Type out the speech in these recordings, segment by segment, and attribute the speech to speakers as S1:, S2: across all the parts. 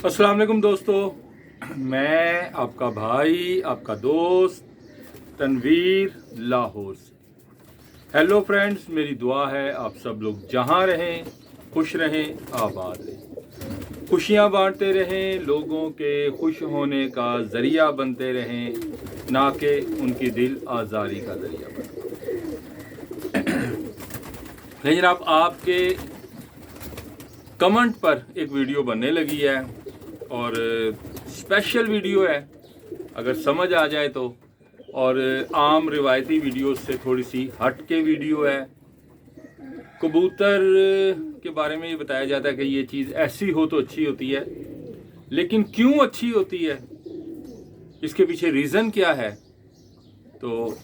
S1: अस्सलाम वालेकुम दोस्तों, मैं आपका भाई, आपका दोस्त तनवीर लाहौर से। हेलो फ्रेंड्स, मेरी दुआ है आप सब लोग जहाँ रहें खुश रहें, आबाद रहें, खुशियाँ बांटते रहें, लोगों के खुश होने का ज़रिया बनते रहें, ना कि उनकी दिल आज़ारी का ज़रिया बने। लेकिन आपके कमेंट पर एक वीडियो बनने लगी है और स्पेशल वीडियो है अगर समझ आ जाए तो, और आम रिवायती वीडियो से थोड़ी सी हट के वीडियो है। कबूतर के बारे में ये बताया जाता है कि ये चीज़ ऐसी हो तो अच्छी होती है, लेकिन क्यों अच्छी होती है, इसके पीछे रीज़न क्या है, तो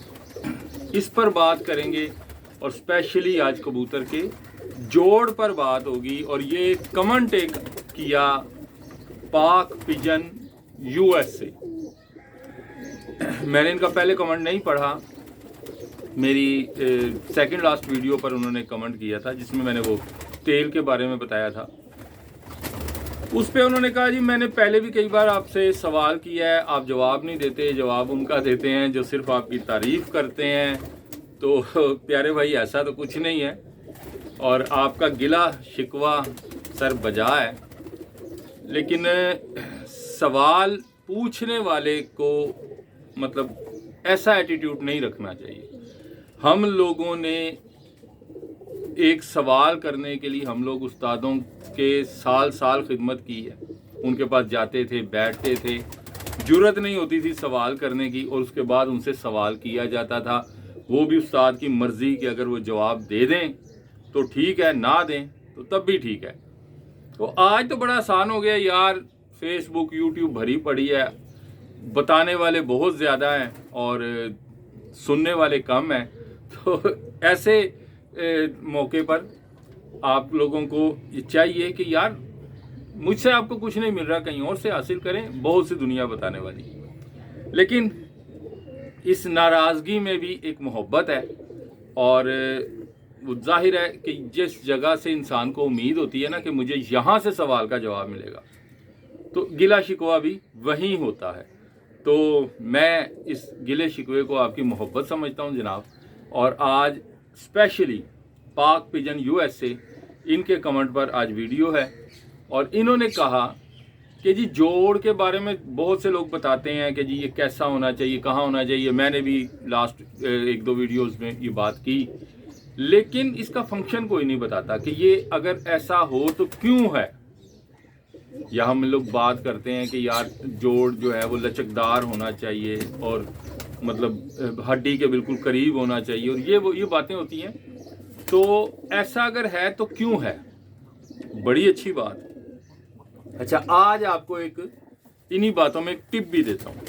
S1: इस पर बात करेंगे। और स्पेशली आज कबूतर के जोड़ पर बात होगी। और ये कमेंट एक किया पाक पिजन यूएस से। मैंने इनका पहले कमेंट नहीं पढ़ा, मेरी सेकंड लास्ट वीडियो पर उन्होंने कमेंट किया था जिसमें मैंने वो तेल के बारे में बताया था। उस पे उन्होंने कहा जी मैंने पहले भी कई बार आपसे सवाल किया है, आप जवाब नहीं देते, जवाब उनका देते हैं जो सिर्फ आपकी तारीफ़ करते हैं। तो प्यारे भाई ऐसा तो कुछ नहीं है, और आपका गिला शिकवा सर बजा है, लेकिन सवाल पूछने वाले को मतलब ऐसा एटीट्यूड नहीं रखना चाहिए। हम लोगों ने एक सवाल करने के लिए हम लोग उस्तादों के साल साल खिदमत की है, उनके पास जाते थे, बैठते थे, जुर्रत नहीं होती थी सवाल करने की, और उसके बाद उनसे सवाल किया जाता था, वो भी उस्ताद की मर्ज़ी कि अगर वो जवाब दे दें तो ठीक है, ना दें तो तब भी ठीक है। तो आज तो बड़ा आसान हो गया यार, फेसबुक यूट्यूब भरी पड़ी है, बताने वाले बहुत ज़्यादा हैं और सुनने वाले कम हैं। तो ऐसे मौके पर आप लोगों को ये चाहिए कि यार मुझसे आपको कुछ नहीं मिल रहा, कहीं और से हासिल करें, बहुत सी दुनिया बताने वाली। लेकिन इस नाराज़गी में भी एक मोहब्बत है, और वो जाहिर है कि जिस जगह से इंसान को उम्मीद होती है ना कि मुझे यहाँ से सवाल का जवाब मिलेगा, तो गिला शिकवा भी वहीं होता है। तो मैं इस गिले शिकवे को आपकी मोहब्बत समझता हूँ जनाब। और आज स्पेशली पाक पिजन यूएस से इनके कमेंट पर आज वीडियो है, और इन्होंने कहा कि जी जोड़ के बारे में बहुत से लोग बताते हैं कि जी ये कैसा होना चाहिए, कहाँ होना चाहिए। मैंने भी लास्ट एक दो वीडियोस में ये बात की, लेकिन इसका फंक्शन कोई नहीं बताता कि ये अगर ऐसा हो तो क्यों है। या हम लोग बात करते हैं कि यार जोड़ जो है वो लचकदार होना चाहिए और मतलब हड्डी के बिल्कुल करीब होना चाहिए, और ये बातें होती हैं। तो ऐसा अगर है तो क्यों है, बड़ी अच्छी बात। अच्छा, आज आपको एक इन्हीं बातों में एक टिप भी देता हूँ।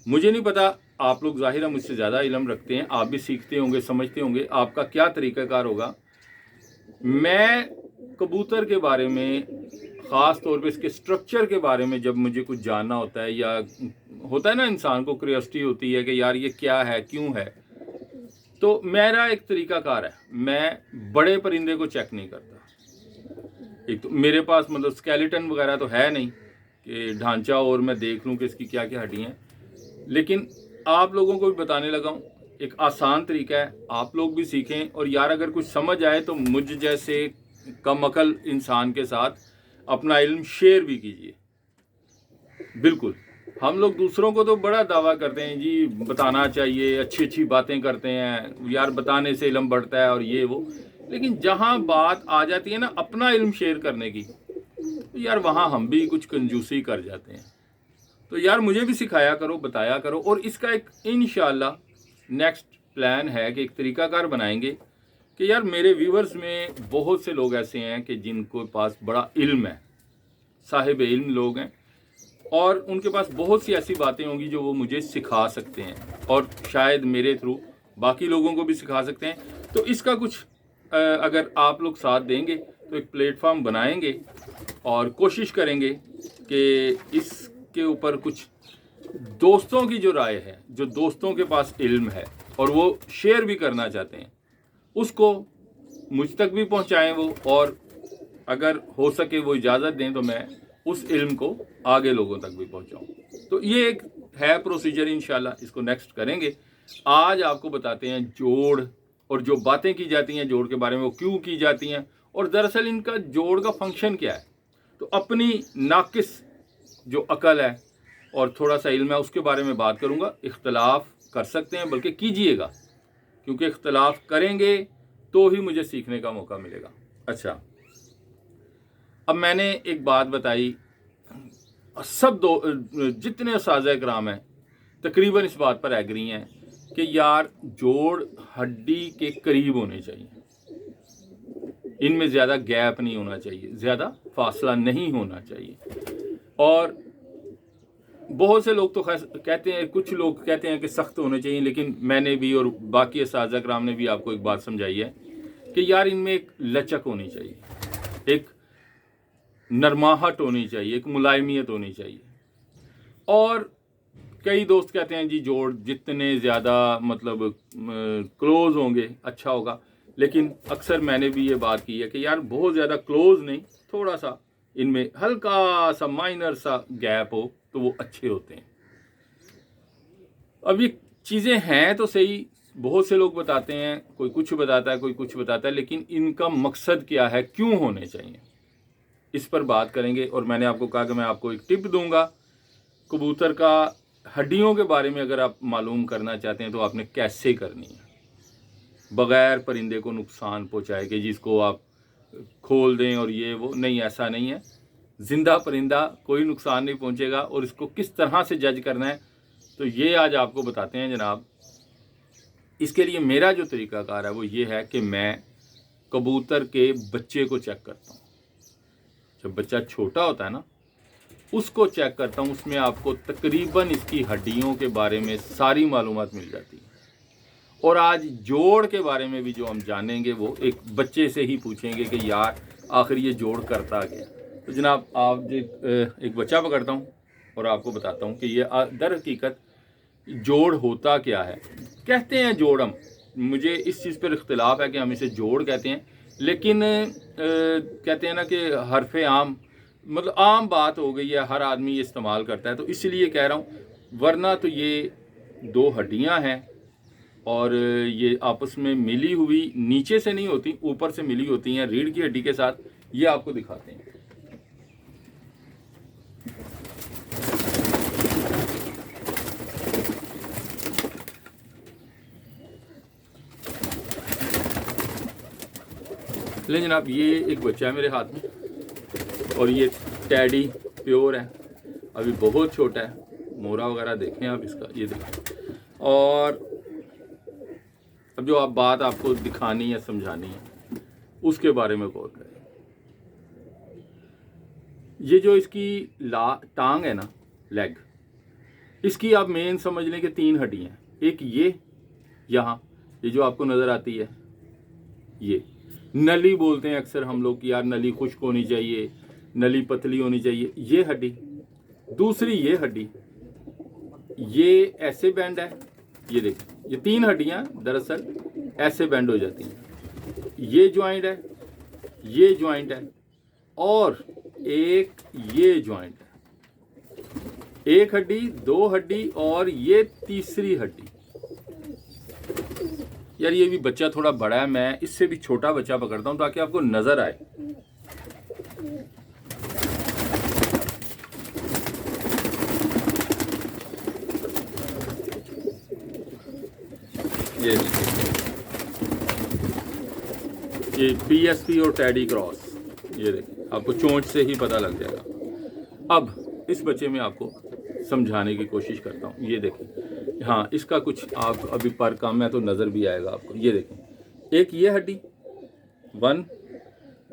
S1: मुझे नहीं पता, आप लोग जाहिर है मुझसे ज़्यादा इल्म रखते हैं, आप भी सीखते होंगे, समझते होंगे, आपका क्या तरीक़ाकार होगा। मैं कबूतर के बारे में, ख़ास तौर पे इसके स्ट्रक्चर के बारे में जब मुझे कुछ जानना होता है, या होता है ना इंसान को क्यूरियोसिटी होती है कि यार ये क्या है, क्यों है, तो मेरा एक तरीक़ाकार है, मैं बड़े परिंदे को चेक नहीं करता। एक तो मेरे पास मतलब स्केलेटन वगैरह तो है नहीं कि ढांचा और मैं देख लूँ कि इसकी क्या क्या हड्डियाँ हैं, लेकिन आप लोगों को भी बताने लगा हूँ, एक आसान तरीका है, आप लोग भी सीखें। और यार अगर कुछ समझ आए तो मुझ जैसे कम अकल इंसान के साथ अपना इल्म शेयर भी कीजिए। बिल्कुल, हम लोग दूसरों को तो बड़ा दावा करते हैं जी बताना चाहिए, अच्छी अच्छी बातें करते हैं, यार बताने से इल्म बढ़ता है और ये वो, लेकिन जहाँ बात आ जाती है ना अपना इल्म शेयर करने की, तो यार वहाँ हम भी कुछ कंजूसी कर जाते हैं। तो यार मुझे भी सिखाया करो, बताया करो। और इसका एक इंशाल्लाह नेक्स्ट प्लान है कि एक तरीकाकार बनाएंगे कि यार मेरे व्यूवर्स में बहुत से लोग ऐसे हैं कि जिनको पास बड़ा इल्म है, साहिब इल्म लोग हैं, और उनके पास बहुत सी ऐसी बातें होंगी जो वो मुझे सिखा सकते हैं, और शायद मेरे थ्रू बाकी लोगों को भी सिखा सकते हैं। तो इसका कुछ अगर आप लोग साथ देंगे तो एक प्लेटफॉर्म बनाएंगे और कोशिश करेंगे कि इसके ऊपर कुछ दोस्तों की जो राय है, जो दोस्तों के पास इल्म है और वो शेयर भी करना चाहते हैं, उसको मुझ तक भी पहुंचाएं वो, और अगर हो सके वो इजाज़त दें तो मैं उस इल्म को आगे लोगों तक भी पहुंचाऊं। तो ये एक है प्रोसीजर, इंशाल्लाह इसको नेक्स्ट करेंगे। आज आपको बताते हैं जोड़, और जो बातें की जाती हैं जोड़ के बारे में वो क्यों की जाती हैं, और दरअसल इनका जोड़ का फंक्शन क्या है। तो अपनी नाकिस जो अकल है और थोड़ा सा इल्म है उसके बारे में बात करूंगा। इख्तलाफ कर सकते हैं, बल्कि कीजिएगा, क्योंकि इख्तलाफ करेंगे तो ही मुझे सीखने का मौका मिलेगा। अच्छा, अब मैंने एक बात बताई, सब जितने उस्ताज़ कराम हैं तकरीबन इस बात पर एग्री हैं कि यार जोड़ हड्डी के करीब होने चाहिए, इनमें ज़्यादा गैप नहीं होना चाहिए, ज़्यादा फासला नहीं होना चाहिए। और बहुत से लोग तो कहते हैं, कुछ लोग कहते हैं कि सख्त होने चाहिए, लेकिन मैंने भी और बाकी उस्ताज़ कराम ने भी आपको एक बात समझाई है कि यार इनमें एक लचक होनी चाहिए, एक नरमाहट होनी चाहिए, एक मुलायमियत होनी चाहिए। और कई दोस्त कहते हैं जी जोड़ जितने ज़्यादा मतलब क्लोज़ होंगे अच्छा होगा, लेकिन अक्सर मैंने भी ये बात की है कि यार बहुत ज़्यादा क्लोज़ नहीं, थोड़ा सा इनमें हल्का सा माइनर सा गैप हो तो वो अच्छे होते हैं। अब ये चीज़ें हैं तो सही, बहुत से लोग बताते हैं, कोई कुछ बताता है कोई कुछ बताता है, लेकिन इनका मकसद क्या है, क्यों होने चाहिए, इस पर बात करेंगे। और मैंने आपको कहा कि मैं आपको एक टिप दूंगा कबूतर का हड्डियों के बारे में अगर आप मालूम करना चाहते हैं तो आपने कैसे करनी है बग़ैर परिंदे को नुकसान पहुंचाए कि जिसको आप खोल दें और ये वो नहीं, ऐसा नहीं है। जिंदा परिंदा कोई नुकसान नहीं पहुंचेगा, और इसको किस तरह से जज करना है तो ये आज आपको बताते हैं जनाब। इसके लिए मेरा जो तरीक़ाकार है वो ये है कि मैं कबूतर के बच्चे को चेक करता हूँ। जब बच्चा छोटा होता है ना उसको चेक करता हूँ, उसमें आपको तकरीबन इसकी हड्डियों के बारे में सारी मालूमात मिल जाती है। और आज जोड़ के बारे में भी जो हम जानेंगे वो एक बच्चे से ही पूछेंगे कि यार आखिर ये जोड़ करता क्या। तो जनाब आप एक बच्चा पकड़ता हूँ और आपको बताता हूँ कि ये दर हकीकत जोड़ होता क्या है। कहते हैं जोड़, हम मुझे इस चीज़ पर इख्तिलाफ है कि हम इसे जोड़ कहते हैं, लेकिन कहते हैं ना कि हरफ़े आम, मतलब आम बात हो गई है, हर आदमी ये इस्तेमाल करता है, तो इसलिए कह रहा हूँ। वरना तो ये दो हड्डियाँ हैं और ये आपस में मिली हुई नीचे से नहीं होती, ऊपर से मिली होती हैं रीढ़ की हड्डी के साथ। ये आपको दिखाते हैं। ले जनाब, ये एक बच्चा है मेरे हाथ में और ये टैडी प्योर है, अभी बहुत छोटा है, मोरा वगैरह देखें आप इसका, ये देखें। और अब जो आप बात आपको दिखानी है समझानी है उसके बारे में गौर करें। ये जो इसकी टांग है ना, लेग, इसकी आप मेन समझ लें कि 3 हड्डियां हैं। एक ये यहाँ, ये जो आपको नज़र आती है, ये नली बोलते हैं अक्सर हम लोग कि यार नली खुश्क होनी चाहिए, नली पतली होनी चाहिए, ये हड्डी। दूसरी ये हड्डी, ये ऐसे बैंड है, ये देखिए, ये 3 हड्डियां दरअसल ऐसे बैंड हो जाती हैं। ये जॉइंट है, ये जॉइंट है, और एक ये जॉइंट है। एक हड्डी, 2 हड्डी, और ये तीसरी हड्डी। यार ये भी बच्चा थोड़ा बड़ा है, मैं इससे भी छोटा बच्चा पकड़ता हूं ताकि आपको नजर आए। ये PSP और टैडी क्रॉस, ये देखिए, आपको चोंच से ही पता लग जाएगा। अब इस बच्चे में आपको समझाने की कोशिश करता हूँ। ये देखिए, हाँ इसका कुछ आप अभी पर कम है तो नज़र भी आएगा आपको। ये देखें, एक ये हड्डी 1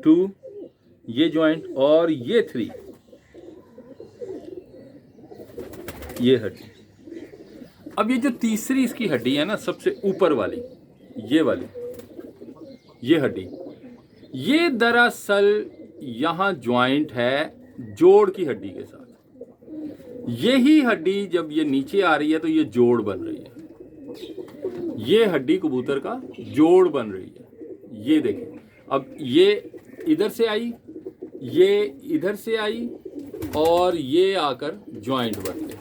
S1: 2, ये जॉइंट, और ये 3, ये हड्डी। अब ये जो तीसरी इसकी हड्डी है ना, सबसे ऊपर वाली, ये वाली, ये हड्डी, ये दरअसल यहाँ जॉइंट है जोड़ की हड्डी के साथ। यही हड्डी जब ये नीचे आ रही है तो ये जोड़ बन रही है, ये हड्डी कबूतर का जोड़ बन रही है। ये देखें, अब ये इधर से आई ये इधर से आई और ये आकर जॉइंट बन गए,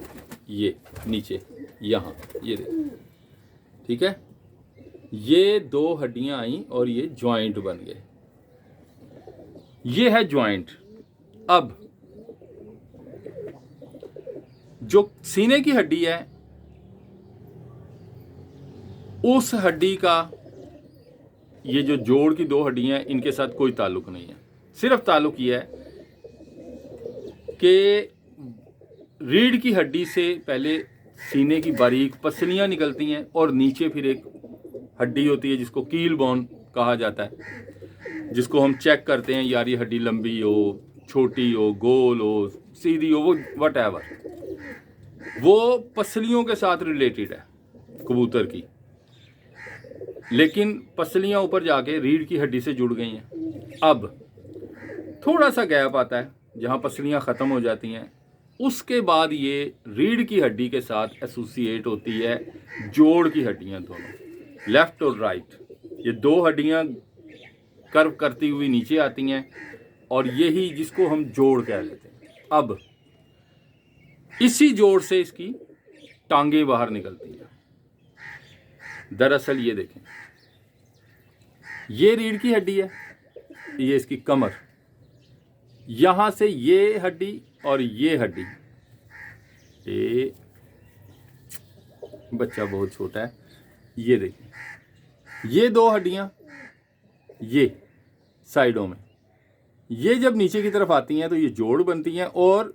S1: ये नीचे यहाँ, ये देखिए, ठीक है। ये दो हड्डियां आई और ये जॉइंट बन गए, ये है जॉइंट। अब जो सीने की हड्डी है, उस हड्डी का ये जो जोड़ की दो हड्डियां हैं, इनके साथ कोई ताल्लुक नहीं है। सिर्फ ताल्लुक ये है कि रीढ़ की हड्डी से पहले सीने की बारीक पसलियां निकलती हैं और नीचे फिर एक हड्डी होती है जिसको कील बोन कहा जाता है, जिसको हम चेक करते हैं, यार ये हड्डी लंबी हो, छोटी हो, गोल हो, सीधी हो, वो व्हाटएवर, वो पसलियों के साथ रिलेटेड है कबूतर की। लेकिन पसलियां ऊपर जाके रीढ़ की हड्डी से जुड़ गई हैं। अब थोड़ा सा गैप आता है जहां पसलियां ख़त्म हो जाती हैं, उसके बाद ये रीढ़ की हड्डी के साथ एसोसिएट होती है जोड़ की हड्डियां, दोनों लेफ्ट और राइट। ये दो हड्डियां कर्व करती हुई नीचे आती हैं और यही जिसको हम जोड़ कह लेते हैं। अब इसी जोड़ से इसकी टांगें बाहर निकलती हैं। दरअसल ये देखें, ये रीढ़ की हड्डी है, ये इसकी कमर, यहां से ये हड्डी और ये हड्डी, ये बच्चा बहुत छोटा है, ये देखिए, ये दो हड्डियां ये साइडों में, ये जब नीचे की तरफ आती हैं तो ये जोड़ बनती हैं और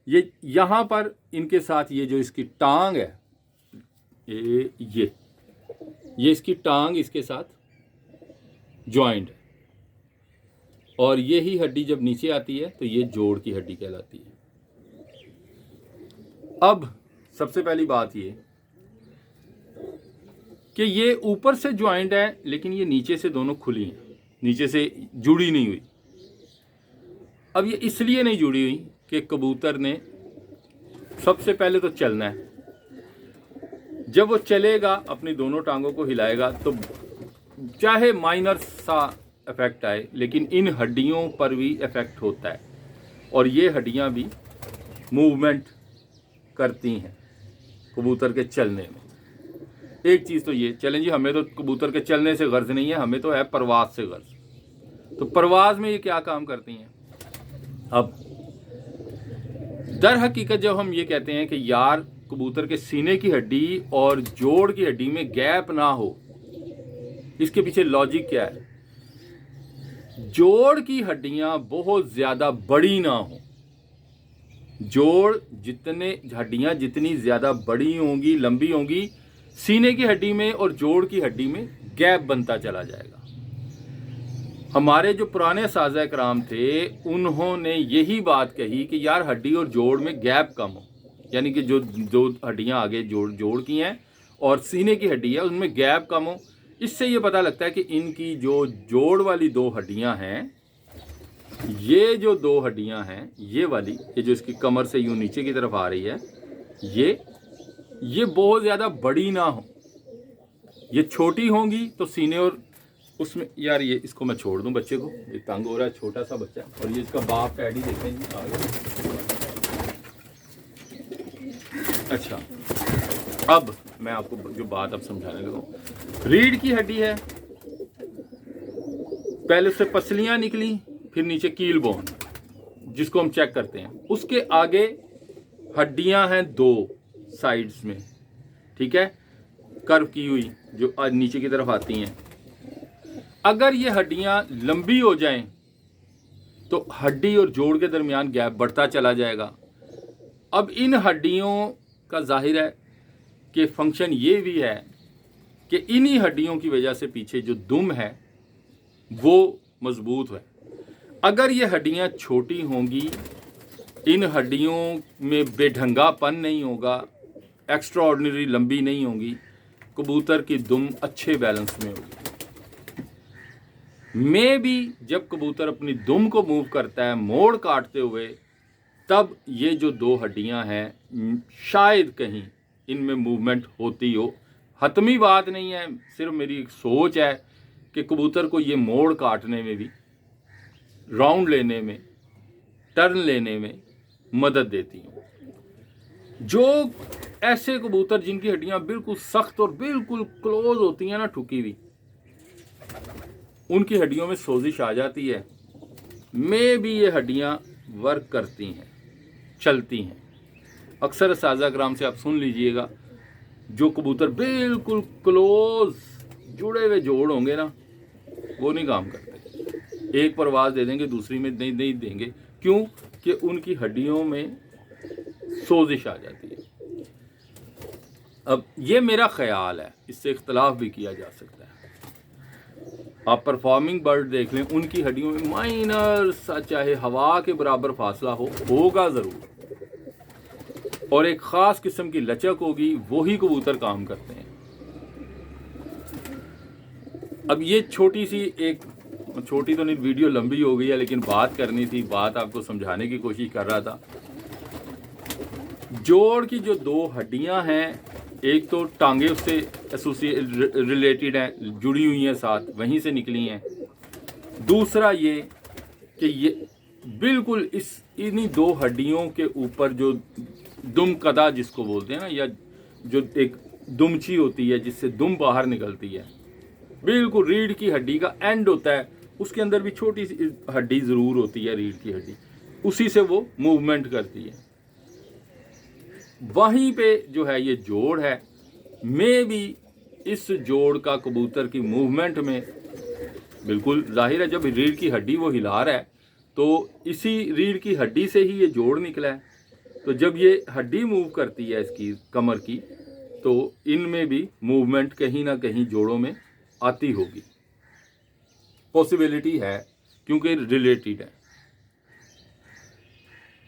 S1: ये यहां पर इनके साथ ये जो इसकी टांग है, ये इसकी टांग इसके साथ जॉइंट है और यही हड्डी जब नीचे आती है तो ये जोड़ की हड्डी कहलाती है। अब सबसे पहली बात ये कि ये ऊपर से जॉइंट है लेकिन ये नीचे से दोनों खुली हैं, नीचे से जुड़ी नहीं हुई। अब ये इसलिए नहीं जुड़ी हुई कि कबूतर ने सबसे पहले तो चलना है, जब वो चलेगा अपनी दोनों टांगों को हिलाएगा तो चाहे माइनर सा इफेक्ट आए लेकिन इन हड्डियों पर भी इफेक्ट होता है और ये हड्डियां भी मूवमेंट करती हैं कबूतर के चलने में। एक चीज़ तो ये, चलें जी, हमें तो कबूतर के चलने से गर्ज नहीं है, हमें तो है परवाज से गर्ज। तो परवाज में ये क्या काम करती हैं? अब दर हकीकत जब हम ये कहते हैं कि यार कबूतर के सीने की हड्डी और जोड़ की हड्डी में गैप ना हो, इसके पीछे लॉजिक क्या है? जोड़ की हड्डियां बहुत ज्यादा बड़ी ना हो, जोड़ हड्डियां जितनी ज्यादा बड़ी होंगी, लंबी होंगी, सीने की हड्डी में और जोड़ की हड्डी में गैप बनता चला जाएगा। हमारे जो पुराने साज़ा कराम थे उन्होंने यही बात कही कि यार हड्डी और जोड़ में गैप कम हो, यानी कि जो हड्डियां आगे जोड़ की हैं और सीने की हड्डी है उनमें गैप कम हो। इससे ये पता लगता है कि इनकी जो जोड़ वाली दो हड्डियां हैं, ये जो दो हड्डियां हैं, ये वाली, ये जो इसकी कमर से यूं नीचे की तरफ आ रही है, ये बहुत ज़्यादा बड़ी ना हो। ये छोटी होंगी तो सीने और उसमें, यार ये इसको मैं छोड़ दूं बच्चे को, ये तंग हो रहा है, छोटा सा बच्चा। और ये इसका बाप पैडी देखें जी आगे। अच्छा, अब मैं आपको जो बात अब समझाने लगा, रीढ़ की हड्डी है, पहले उससे पसलियां निकली, फिर नीचे कील बोन जिसको हम चेक करते हैं, उसके आगे हड्डियां हैं दो साइड्स में, ठीक है, कर्व की हुई जो नीचे की तरफ आती हैं। अगर ये हड्डियां लंबी हो जाएं तो हड्डी और जोड़ के दरमियान गैप बढ़ता चला जाएगा। अब इन हड्डियों का जाहिर है कि फंक्शन ये भी है कि इन्हीं हड्डियों की वजह से पीछे जो दुम है वो मजबूत है। अगर ये हड्डियां छोटी होंगी, इन हड्डियों में बेढंगापन नहीं होगा, एक्स्ट्रा ऑर्डिनरी लंबी नहीं होंगी, कबूतर की दुम अच्छे बैलेंस में होगी। में भी जब कबूतर अपनी दुम को मूव करता है मोड़ काटते हुए, तब ये जो दो हड्डियां हैं शायद कहीं इनमें मूवमेंट होती हो। हतमी बात नहीं है, सिर्फ मेरी एक सोच है कि कबूतर को ये मोड़ काटने में भी, राउंड लेने में टर्न लेने में मदद देती हैं। जो ऐसे कबूतर जिनकी हड्डियां बिल्कुल सख्त और बिल्कुल क्लोज होती हैं ना, ठुकी हुई, उनकी हड्डियों में सोजिश आ जाती है, में भी ये हड्डियां वर्क करती हैं, चलती हैं। अक्सर साजा ग्राम से आप सुन लीजिएगा, जो कबूतर बिल्कुल क्लोज जुड़े हुए जोड़ होंगे ना, वो नहीं काम करते। एक परवाज दे देंगे, दूसरी में नहीं देंगे। क्यों? कि उनकी हड्डियों में सोजिश आ जाती है। अब ये मेरा ख्याल है, इससे इख्तलाफ भी किया जा सकता है। आप परफॉर्मिंग बर्ड देख लें, उनकी हड्डियों में माइनर सा चाहे हवा के बराबर फासला होगा ज़रूर, और एक ख़ास किस्म की लचक होगी, वही कबूतर काम करते हैं। अब ये छोटी तो नहीं, वीडियो लंबी हो गई है, लेकिन बात करनी थी, बात आपको समझाने की कोशिश कर रहा था। जोड़ की जो दो हड्डियां हैं, एक तो टांगे उससे रिलेटेड हैं, जुड़ी हुई हैं साथ, वहीं से निकली हैं। दूसरा ये कि ये बिल्कुल इन्हीं दो हड्डियों के ऊपर जो दुम कदा जिसको बोलते हैं ना, या जो एक दुमची होती है जिससे दुम बाहर निकलती है, बिल्कुल रीढ़ की हड्डी का एंड होता है, उसके अंदर भी छोटी सी हड्डी ज़रूर होती है, रीढ़ की हड्डी, उसी से वो मूवमेंट करती है। वहीं पे जो है ये जोड़ है, में भी इस जोड़ का कबूतर की मूवमेंट में बिल्कुल जाहिर है, जब रीढ़ की हड्डी वो हिला रहा है तो इसी रीढ़ की हड्डी से ही ये जोड़ निकला है। तो जब ये हड्डी मूव करती है इसकी कमर की, तो इनमें भी मूवमेंट कहीं ना कहीं जोड़ों में आती होगी, पॉसिबिलिटी है, क्योंकि रिलेटेड है।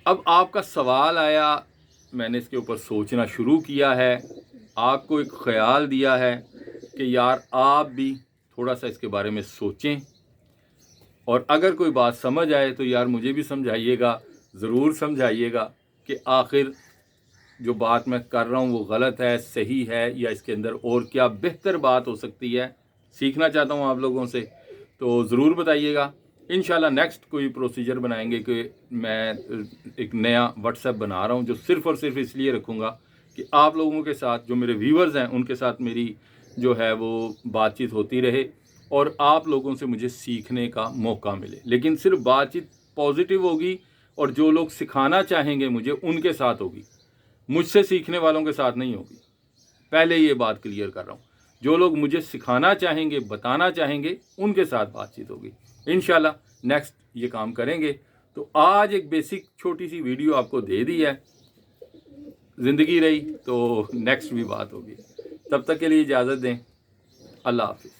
S1: अब आपका सवाल आया, मैंने इसके ऊपर सोचना शुरू किया है, आपको एक ख्याल दिया है कि यार आप भी थोड़ा सा इसके बारे में सोचें, और अगर कोई बात समझ आए तो यार मुझे भी समझाइएगा, ज़रूर समझाइएगा कि आखिर जो बात मैं कर रहा हूँ वो गलत है, सही है, या इसके अंदर और क्या बेहतर बात हो सकती है। सीखना चाहता हूँ आप लोगों से, तो ज़रूर बताइएगा। इंशाल्लाह नेक्स्ट कोई प्रोसीजर बनाएंगे कि मैं एक नया व्हाट्सएप बना रहा हूँ, जो सिर्फ़ और सिर्फ इसलिए रखूँगा कि आप लोगों के साथ, जो मेरे व्यूवर्स हैं, उनके साथ मेरी जो है वो बातचीत होती रहे और आप लोगों से मुझे सीखने का मौका मिले। लेकिन सिर्फ बातचीत पॉजिटिव होगी, और जो लोग सिखाना चाहेंगे मुझे, उनके साथ होगी, मुझसे सीखने वालों के साथ नहीं होगी। पहले ये बात क्लियर कर रहा हूँ, जो लोग मुझे सिखाना चाहेंगे, बताना चाहेंगे, उनके साथ बातचीत होगी। इंशाल्लाह नेक्स्ट ये काम करेंगे। तो आज एक बेसिक छोटी सी वीडियो आपको दे दी है, ज़िंदगी रही तो नेक्स्ट भी बात होगी। तब तक के लिए इजाज़त दें, अल्लाह हाफ़िज़।